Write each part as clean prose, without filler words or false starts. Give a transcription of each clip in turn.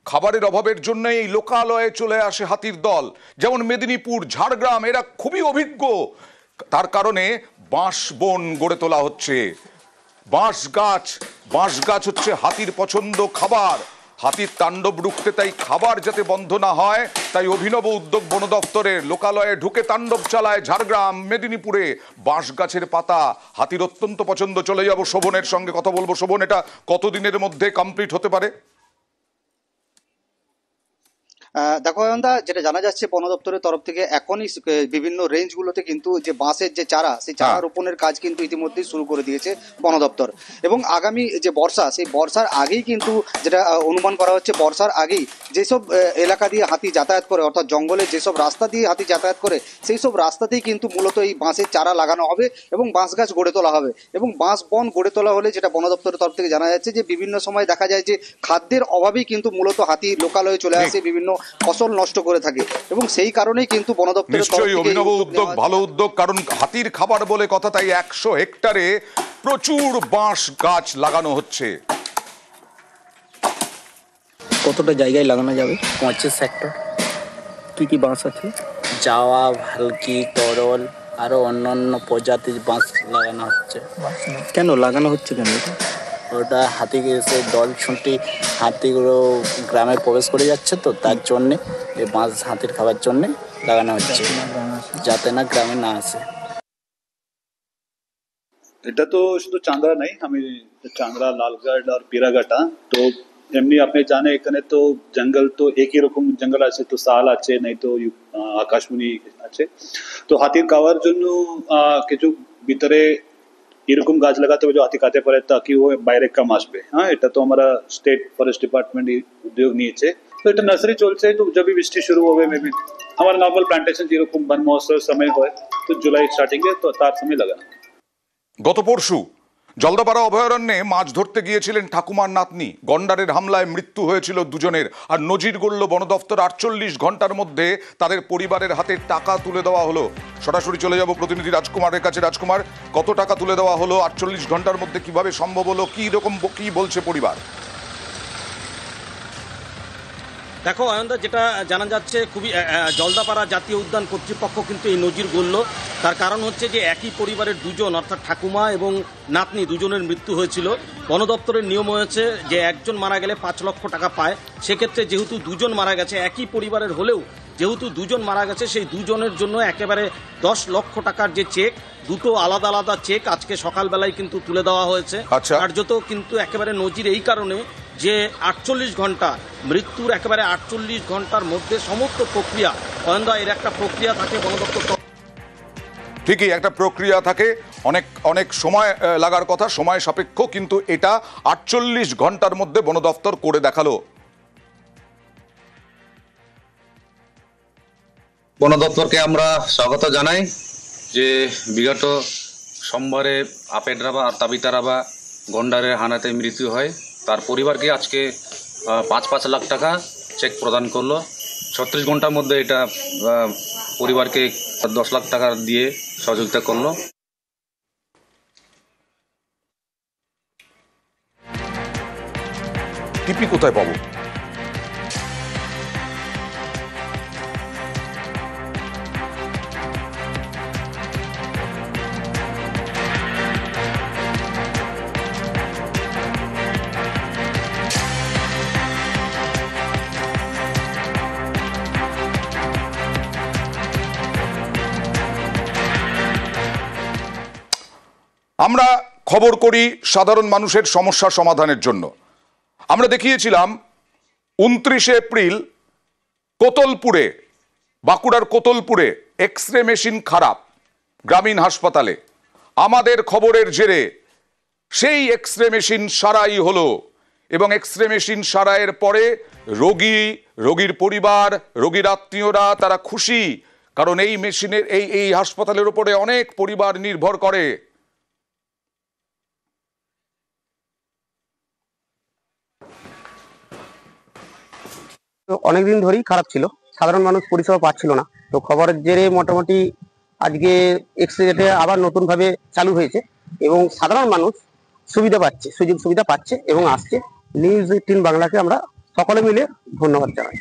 খাবারের অভাবের জন্য এই লোকালয়ে চলে আসে হাতির দল। যেমন মেদিনীপুর, ঝাড়গ্রাম, এরা খুবই অভিজ্ঞ। তার কারণে বাঁশ বন গড়ে তোলা হচ্ছে। বাঁশ গাছ হচ্ছে হাতির পছন্দ খাবার। হাতির তাণ্ডব রুখতে তাই খাবার যাতে বন্ধ না হয়, তাই অভিনব উদ্যোগ বন দপ্তরের। লোকালয়ে ঢুকে তাণ্ডব চালায় ঝাড়গ্রাম, মেদিনীপুরে। বাঁশ গাছের পাতা হাতির অত্যন্ত পছন্দ। চলে যাব শোভনের সঙ্গে কথা বলবো। শোভন, এটা কতদিনের মধ্যে কমপ্লিট হতে পারে? দেখো অয়নদা, যেটা জানা যাচ্ছে বন দপ্তরের তরফ থেকে এখনই বিভিন্ন রেঞ্জগুলোতে কিন্তু যে বাঁশের যে চারা, সেই চারা রোপণের কাজ কিন্তু ইতিমধ্যেই শুরু করে দিয়েছে বন দপ্তর। এবং আগামী যে বর্ষা, সেই বর্ষার আগেই কিন্তু যেটা অনুমান করা হচ্ছে, বর্ষার আগেই যেসব এলাকা দিয়ে হাতি যাতায়াত করে, অর্থাৎ জঙ্গলের যেসব রাস্তা দিয়ে হাতি যাতায়াত করে, সেই সব রাস্তাতেই কিন্তু মূলত এই বাঁশের চারা লাগানো হবে এবং বাঁশ গাছ গড়ে তোলা হবে। এবং বাঁশ বন গড়ে তোলা হলে, যেটা বন দপ্তরের তরফ থেকে জানা যাচ্ছে, যে বিভিন্ন সময় দেখা যায় যে খাদ্যের অভাবেই কিন্তু মূলত হাতি লোকালয়ে চলে আসে, বিভিন্ন ফসল নষ্ট করে থাকে। এবং সেই কারণেই কিন্তু বন দপ্তরের নিশ্চয়ই অভিনব উদ্যোগ, ভালো উদ্যোগ। কারণ হাতির খাবার বলে কথা, তাই 100 হেক্টরে প্রচুর বাঁশ গাছ লাগানো হচ্ছে। কতটা জায়গায় লাগানো যাবে? 25 হেক্টর। কি কি বাঁশ আছে? জাওয়া, ভালকি, তরল, আরো অন্যান্য প্রজাতির বাঁশ লাগানো হচ্ছে। কেন লাগানো হচ্ছে কেন? ওটা হাতি এসে দল ছুটি, হাতিগুলো গ্রামে প্রবেশ করে যাচ্ছে, তো তার জন্যে এই বাঁশ হাতির খাবার জন্যে লাগানো হচ্ছে, যাতে না গ্রামে না আসে। এটা তো শুধু চান্দ্রা নাই, আমি চান্দ্রা, লালগড় আর পিরাঘাটা তো এমনি আপনি জানে এখানে তো জঙ্গল তো একই রকম জঙ্গল আছে, তো শাল আছে, নাই তো আকাশমণি আছে। তো হাতির খাওয়ার জন্য কিছু ভিতরে এরকম গাছ লাগাতে হবে যে হাতি খাতে পারে, তাকি ও বাইরে কম আসবে। হ্যাঁ, এটা তো আমরা স্টেট ফরেস্ট ডিপার্টমেন্ট উদ্যোগ নিয়েছে। তো এটা নার্সারি চলছে, তো যখন বৃষ্টি শুরু হবে মেবি আমার নর্মাল প্লান্টেশন যেরকম বন মহোৎসব সময় হয়, তো জুলাই স্টার্টিং এ তো তার সময় লাগানো। গত পরশু জলদাপাড়া অভয়ারণ্যে মাছ ধরতে গিয়েছিলেন ঠাকুমার নাতনি। গন্ডারের হামলায় মৃত্যু হয়েছিল দুজনের। আর নজির গড়ল বন দপ্তর। 48 ঘন্টার মধ্যে তাদের পরিবারের হাতে টাকা তুলে দেওয়া হলো। সরাসরি চলে যাব প্রতিনিধি রাজকুমারের কাছে। রাজকুমার, কত টাকা তুলে দেওয়া হলো 48 ঘন্টার মধ্যে? কিভাবে সম্ভব হলো? কি বলছে পরিবার? দেখো অয়নদা, যেটা জানা যাচ্ছে, খুবই জলদাপাড়া জাতীয় উদ্যান কর্তৃপক্ষ কিন্তু এই নজির গড়ল। তার কারণ হচ্ছে যে একই পরিবারের দুজন, অর্থাৎ ঠাকুমা এবং নাতনি, দুজনের মৃত্যু হয়েছিল। বন দপ্তরের নিয়ম হয়েছে যে একজন মারা গেলে 5 লক্ষ টাকা পায়। সেক্ষেত্রে যেহেতু দুজন মারা গেছে, একই পরিবারের হলেও যেহেতু দুজন মারা গেছে, সেই দুজনের জন্য একেবারে 10 লক্ষ টাকার যে চেক, দুটো আলাদা আলাদা চেক আজকে সকালবেলায় কিন্তু তুলে দেওয়া হয়েছে। কার্যত কিন্তু একেবারে নজির এই কারণে যে 48 ঘন্টা মৃত্যুর, একেবারে 48 ঘন্টার মধ্যে সমস্ত প্রক্রিয়া, অয়নদা, এর একটা প্রক্রিয়া থাকে বন দপ্তর। ঠিকই, একটা প্রক্রিয়া থাকে, অনেক সময় লাগার কথা, সময় সাপেক্ষ, কিন্তু এটা 48 ঘন্টার মধ্যে বন দপ্তর করে দেখালো। বন দপ্তরকে আমরা স্বাগত জানাই যে বিগত সোমবারে আপেডরাবা আর তাবিতারাবা গন্ডারের হানাতে মৃত্যু হয়, তার পরিবারকে আজকে 5 লাখ টাকা চেক প্রদান করলো। 36 ঘন্টার মধ্যে এটা পরিবারকে 10 লাখ টাকা দিয়ে সহযোগিতা করলো। টিপি কোথায় পাবো? আমরা খবর করি সাধারণ মানুষের সমস্যা সমাধানের জন্য। আমরা দেখিয়েছিলাম 29 এপ্রিল কোতলপুরে, বাঁকুড়ার কোতলপুরে এক্স রে মেশিন খারাপ গ্রামীণ হাসপাতালে। আমাদের খবরের জেরে সেই এক্স রে মেশিন সারাই হলো এবং এক্স রে মেশিন সারাইয়ের পরে রোগীর পরিবার, রোগীর আত্মীয়রা তারা খুশি, কারণ এই মেশিনের এই হাসপাতালের উপরে অনেক পরিবার নির্ভর করে। অনেকদিন ধরেই খারাপ ছিল, সাধারণ মানুষ পরিষেবা পাচ্ছিল না। তো খবরের জেরে মোটামুটি আজকে এক্সরেটা আবার নতুন ভাবে চালু হয়েছে এবং সাধারণ মানুষ সুবিধা পাচ্ছে, সুযোগ সুবিধা পাচ্ছে এবং আসছে। নিউজ 18 বাংলাকে আমরা সকলে মিলে ধন্যবাদ জানাই।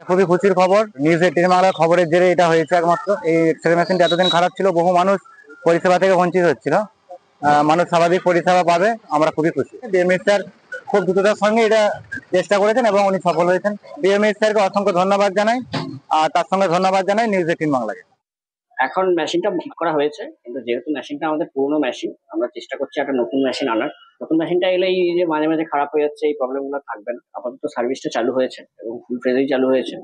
খুবই খুশির খবর, নিউজ 18 বাংলার খবরের জেরে এটা হয়েছে একমাত্র। এই এক্সরে মেশিনটা এতদিন খারাপ ছিল, বহু মানুষ পরিষেবা থেকে বঞ্চিত হচ্ছিল, মানুষ স্বাভাবিক পরিষেবা পাবে, আমরা খুবই খুশি। ডিএমএস স্যার খুব দ্রুততার সঙ্গে এটা চেষ্টা করেছেন এবং উনি সফল হয়েছেন। ডিএমএস স্যারকে অসংখ্য ধন্যবাদ জানাই, আর তার সঙ্গে ধন্যবাদ জানাই নিউজ 18 বাংলাকে। এখন মেশিনটা ঠিক করা হয়েছে, কিন্তু যেহেতু মেশিনটা আমাদের পুরোনো মেশিন, আমরা চেষ্টা করছি একটা নতুন মেশিন আনার। নতুন মেশিনটা এলে এই যে মাঝে মাঝে খারাপ হয়ে যাচ্ছে, এই প্রবলেমগুলো থাকবে না। আপাতত সার্ভিসটা চালু হয়েছে এবং ফুল ফ্রেজেই চালু হয়েছে।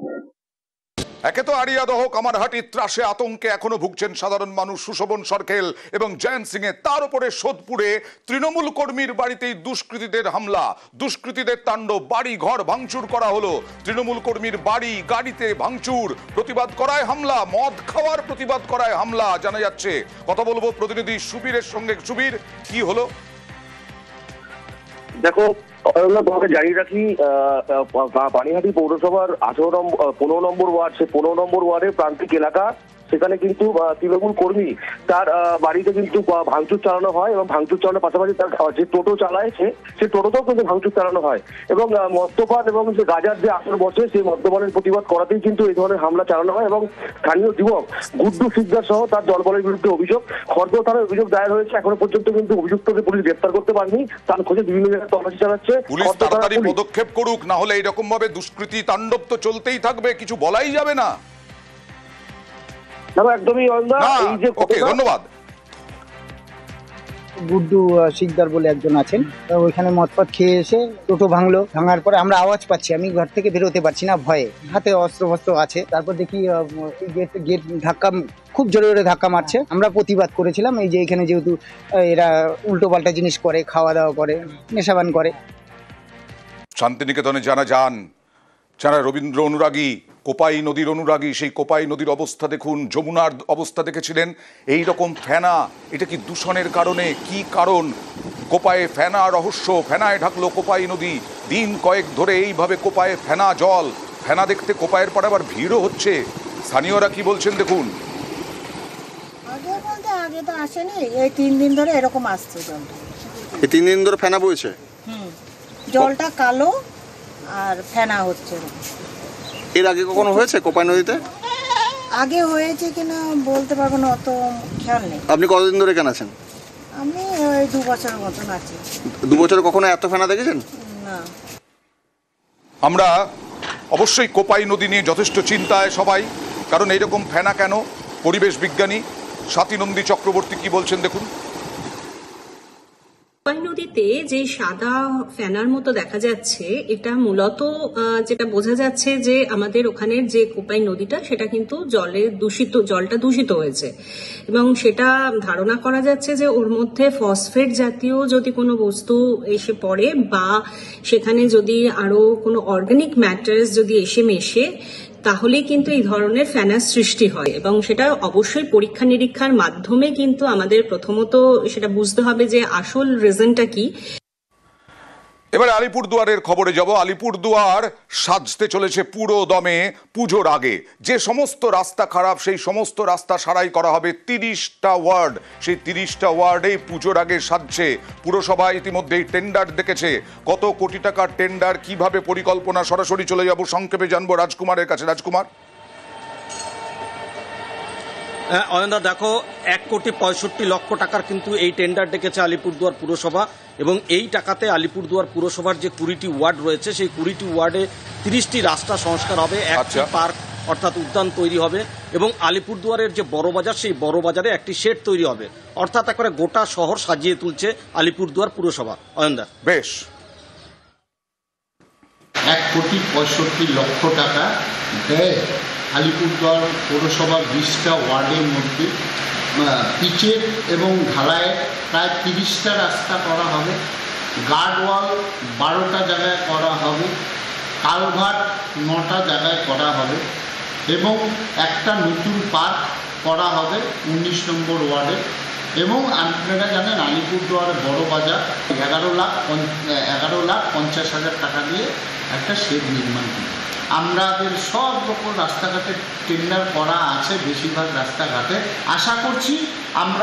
একে তো আড়িয়াদহ কামারহাটি ত্রাসে আতঙ্কে এখনো ভুগছেন সাধারণ মানুষ সুশোভন সরকেল এবং জয়ন্ত সিং এ, তার উপরে সোদপুরে তৃণমূল কর্মীর বাড়িতেই দুষ্কৃতীদের হামলা, দুষ্কৃতীদের তাণ্ডব, বাড়ি ঘর ভাঙচুর করা হলো। তৃণমূল কর্মীর বাড়ি গাড়িতে ভাঙচুর, প্রতিবাদ করায় হামলা, মদ খাওয়ার প্রতিবাদ করায় হামলা জানা যাচ্ছে। কথা বলবো প্রতিনিধি সুবীরের সঙ্গে। সুবীর, কি হলো? দেখো, তোমাকে জানিয়ে রাখি, পানিহাটি পৌরসভার 15 নম্বর ওয়ার্ড, সে 15 নম্বর ওয়ার্ডের প্রান্তিক এলাকা, সেখানে কিন্তু তৃণমূল কর্মী তার বাড়িতে কিন্তু ভাঙচুর চালানো হয় এবং ভাঙচুর চালানোর পাশাপাশি তার যে টোটো চালায় সে টোটোতেও কিন্তু ভাঙচুর চালানো হয় এবং মদ্যপান এবং যে গাজার যে আসর বসে সেই মদ্যপানের প্রতিবাদ করাতেই কিন্তু এই ধরনের হামলা চালানো হয় এবং স্থানীয় যুবক গুড্ডু সিকদার সহ তার দলবলের বিরুদ্ধে অভিযোগ, খড়দহ থানায় অভিযোগ দায়ের হয়েছে। এখনো পর্যন্ত কিন্তু অভিযুক্তকে পুলিশ গ্রেপ্তার করতে পারেনি, তার খোঁজে বিভিন্ন জায়গায় তল্লাশি চালাচ্ছে। পুলিশ তাড়াতাড়ি পদক্ষেপ করুক, না হলে এরকম ভাবে দুষ্কৃতী তাণ্ডব তো চলতেই থাকবে, কিছু বলাই যাবে না। একদমই ধন্যবাদ। গুড্ডু শিকদার বলে একজন আছেন, ওইখানে মদপাত খেয়ে এসে টোটো ভাঙলো, ভাঙার পরে আমরা আওয়াজ পাচ্ছি, আমি ঘর থেকে বেরোতে পারছি না ভয়ে, হাতে অস্ত্র ফস্ত্র আছে। তারপর দেখি গেট ধাক্কা, খুব জোরে জোরে ধাক্কা মারছে। আমরা প্রতিবাদ করেছিলাম, এই যে এখানে যেহেতু এরা উল্টো পাল্টা জিনিস করে, খাওয়া দাওয়া করে, নেশাবান করে। শান্তিনিকেতনে যান, যারা রবীন্দ্র অনুরাগী, কোপাই নদীর অনুরাগী, সেই কোপাই নদীর অবস্থা দেখুন, যমুনার অবস্থা দেখেছিলেন। এই রকম ফেনা, এটা কি দূষণের কারণে? কি কারণ? কোপায়ে ফেনা রহস্য, ফেনায় ঢাকলো কোপাই নদী। দিন কয়েক ধরে এইভাবে কোপায়ে ফেনা জল, ফেনা দেখতে কোপায়ের পর আবার ভিড়ও হচ্ছে। স্থানীয়রা কি বলছেন দেখুন। আগে তো আসেনি, এই 3 দিন ধরে এরকম আসছে জলটা। এই 3 দিন ধরে ফেনা বইছে? জলটা কালো আর ফেনা হচ্ছে। এর আগে কখনো হয়েছে কোপাই নদীতে? আগে হয়েছে কিনা বলতে পারবো না, অত খেয়াল নেই। আপনি কতদিন ধরে এখানে আছেন? আমি ওই 2 বছরের মতন আছি। 2 বছরে কখনো এত ফেনা দেখেছেন? না। আমরা অবশ্যই কোপাই নদী নিয়ে যথেষ্ট চিন্তায় সবাই, কারণ এইরকম ফেনা কেন? পরিবেশ বিজ্ঞানী স্বাতীনন্দী চক্রবর্তী কি বলছেন দেখুন। কোপাই নদীতে যে সাদা ফেনার মতো দেখা যাচ্ছে, এটা মূলত যেটা বোঝা যাচ্ছে যে আমাদের ওখানের যে কোপাই নদীটা, সেটা কিন্তু জলটা দূষিত হয়েছে এবং সেটা ধারণা করা যাচ্ছে যে ওর মধ্যে ফসফেট জাতীয় যদি কোনো বস্তু এসে পড়ে বা সেখানে যদি আরো কোনো অর্গানিক ম্যাটার্স যদি এসে মেশে, তাহলেই কিন্তু এই ধরনের ফেনার সৃষ্টি হয় এবং সেটা অবশ্যই পরীক্ষা নিরীক্ষার মাধ্যমে কিন্তু আমাদের প্রথমত সেটা বুঝতে হবে যে আসল রিজনটা কি। এবারে আলিপুরদুয়ারের খবরে যাব। আলিপুরদুয়ার সাজতে চলেছে পুরো দমে পুজোর আগে। যে সমস্ত রাস্তা খারাপ, সেই সমস্ত রাস্তা সারাই করা হবে। 30টা ওয়ার্ড, সেই 30টা ওয়ার্ডেই পুজোর আগে সাজছে। পুরসভা ইতিমধ্যেই টেন্ডার দেখেছে। কত কোটি টাকার টেন্ডার, কিভাবে পরিকল্পনা, সরাসরি চলে যাব, সংক্ষেপে জানবো রাজকুমারের কাছে। রাজকুমার। অয়নদা, দেখো 1,65,00,000 টাকার কিন্তু এই টেন্ডার ডেকেছে আলিপুরদুয়ার পুরসভা এবং এই টাকাতে আলিপুরদুয়ার পুরসভার যে 20টি ওয়ার্ড রয়েছে, সেই 20টি ওয়ার্ডে 30টি রাস্তা সংস্কার হবে, একটি পার্ক অর্থাৎ উদ্যান তৈরি হবে এবং আলিপুরদুয়ারের যে বড় বাজার, সেই বড় বাজারে একটি শেড তৈরি হবে। অর্থাৎ একবারে গোটা শহর সাজিয়ে তুলছে আলিপুরদুয়ার পুরসভা। অয়নদা, বেশ। 1,65,00,000 টাকা ব্যয় আলিপুরদুয়ার পৌরসভার 20টা ওয়ার্ডের মধ্যে পিচের এবং ঢালাইয়ের প্রায় 30টা রাস্তা করা হবে, গার্ডওয়াল 12টা জায়গায় করা হবে, কালভার্ট 9টা জায়গায় করা হবে এবং একটা নতুন পার্ক করা হবে 19 নম্বর ওয়ার্ডে। এবং আপনারা জানেন আলিপুরদুয়ার বড় বাজার 11,50,000 টাকা দিয়ে একটা শেড নির্মাণ করবে। আমাদের সব রকম রাস্তাঘাটে টেন্ডার করা আছে, বেশিরভাগ রাস্তাঘাটে। আশা করছি আমরা